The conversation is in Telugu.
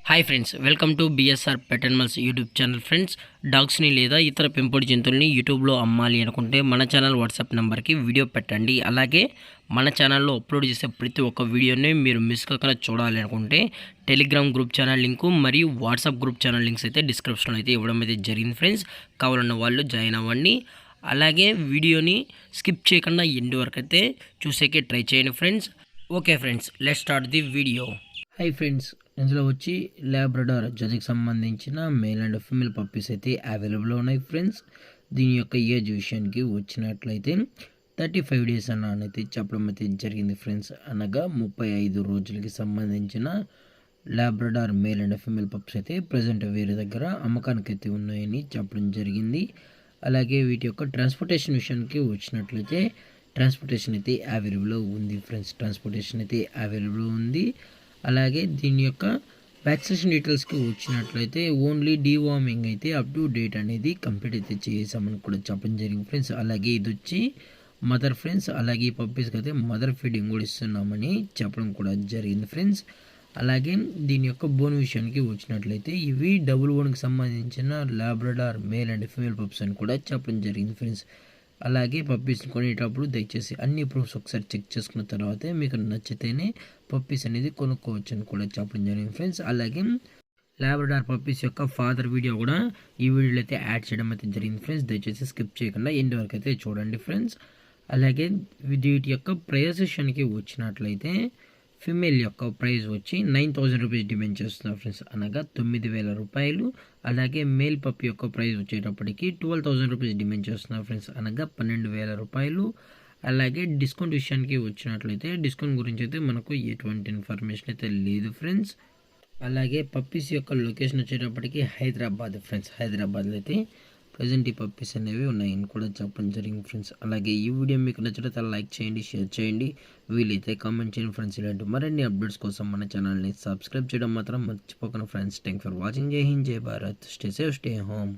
Hi friends, welcome to BSR pet animals YouTube channel. Friends, డాగ్స్ని లేదా ఇతర పెంపుడు జంతువుల్ని యూట్యూబ్లో అమ్మాలి అనుకుంటే మన ఛానల్ వాట్సాప్ నెంబర్కి వీడియో పెట్టండి. అలాగే మన ఛానల్లో అప్లోడ్ చేసే ప్రతి ఒక్క వీడియోని మీరు మిస్ కాకుండా చూడాలి అనుకుంటే టెలిగ్రామ్ గ్రూప్ ఛానల్ లింకు మరియు వాట్సాప్ గ్రూప్ ఛానల్ లింక్స్ అయితే డిస్క్రిప్షన్లో అయితే ఇవ్వడం అయితే జరిగింది. ఫ్రెండ్స్, కావాలన్న వాళ్ళు జాయిన్ అవ్వండి. అలాగే వీడియోని స్కిప్ చేయకుండా ఎండ్ వరకు అయితే చూసేకే ట్రై చేయండి friends. Okay friends, let's start the video. Hi friends, ఇందులో వచ్చి లాబ్రడార్ జతకి సంబంధించిన మేల్ అండ్ ఫీమేల్ పప్పీస్ అయితే అవైలబుల్ ఉన్నాయి ఫ్రెండ్స్. దీని యొక్క ఏజ్ విషయానికి వచ్చినట్లయితే 35 డేస్ అయితే చెప్పడం అయితే జరిగింది ఫ్రెండ్స్. అనగా 35 రోజులకి సంబంధించిన Labrador male and female pups అయితే ప్రజెంట్ వీరి దగ్గర అమ్మకానికి అయితే ఉన్నాయని చెప్పడం జరిగింది. అలాగే వీటి యొక్క ట్రాన్స్పోర్టేషన్ విషయానికి వచ్చినట్లయితే ట్రాన్స్పోర్టేషన్ అయితే అవైలబుల్ ఉంది ఫ్రెండ్స్. ట్రాన్స్పోర్టేషన్ అయితే అవైలబుల్ ఉంది. అలాగే దీని యొక్క వ్యాక్సినేషన్ డీటెయిల్స్కి వచ్చినట్లయితే ఓన్లీ డీవార్మింగ్ అయితే అప్ టు డేట్ అనేది కంప్లీట్ అయితే చేసామని కూడా చెప్పడం జరిగింది ఫ్రెండ్స్. అలాగే ఇది వచ్చి మదర్ ఫ్రెండ్స్. అలాగే ఈ పప్పీస్కి అయితే మదర్ ఫీడింగ్ కూడా ఇస్తున్నామని చెప్పడం కూడా జరిగింది ఫ్రెండ్స్. అలాగే దీని యొక్క బోన్ విషయానికి వచ్చినట్లయితే ఇవి డబుల్ బోన్కి సంబంధించిన Labrador male and female pups అని కూడా చెప్పడం జరిగింది ఫ్రెండ్స్. అలాగే పప్పీస్ని కొనేటప్పుడు దయచేసి అన్ని ప్రూఫ్స్ ఒకసారి చెక్ చేసుకున్న తర్వాతే మీకు నచ్చితేనే పప్పీస్ అనేది కొనుక్కోవచ్చు అని కూడా చెప్పడం జరిగింది ఫ్రెండ్స్. అలాగే లాబ్రడార్ పప్పీస్ యొక్క ఫాదర్ వీడియో కూడా ఈ వీడియోలో అయితే యాడ్ చేయడం అయితే జరిగింది ఫ్రెండ్స్. దయచేసి స్కిప్ చేయకుండా ఎండ్ వరకు అయితే చూడండి ఫ్రెండ్స్. అలాగే వీటి యొక్క ప్రైస్ విషయానికి వచ్చినట్లయితే ఫిమేల్ యొక్క ప్రైస్ వచ్చి 9,000 రూపీస్ డిమాండ్ చేస్తున్నారు ఫ్రెండ్స్, అనగా 9,000 రూపాయలు. అలాగే మేల్ పప్పి యొక్క ప్రైస్ వచ్చేటప్పటికి 12,000 రూపీస్ డిమాండ్ చేస్తున్నారు ఫ్రెండ్స్, అనగా 12,000 రూపాయలు. అలాగే డిస్కౌంట్ విషయానికి వచ్చినట్లయితే డిస్కౌంట్ గురించి అయితే మనకు ఎటువంటి ఇన్ఫర్మేషన్ అయితే లేదు ఫ్రెండ్స్. అలాగే పప్పీస్ యొక్క లొకేషన్ వచ్చేటప్పటికి హైదరాబాద్ ఫ్రెండ్స్. హైదరాబాద్లో అయితే ప్రజెంట్ ఈ పప్పీస్ అనేవి ఉన్నాయని కూడా చెప్పడం జరిగింది ఫ్రెండ్స్. అలాగే ఈ వీడియో మీకు నచ్చితే లైక్ చేయండి, షేర్ చేయండి, వీలైతే కామెంట్ చేయండి ఫ్రెండ్స్. ఇలాంటి మరిన్ని అప్డేట్స్ కోసం మన ఛానల్ని సబ్స్క్రైబ్ చేయడం మాత్రం మర్చిపోకండి ఫ్రెండ్స్. Thank for watching. జై హింద్, జై Bharat. Stay safe, stay home.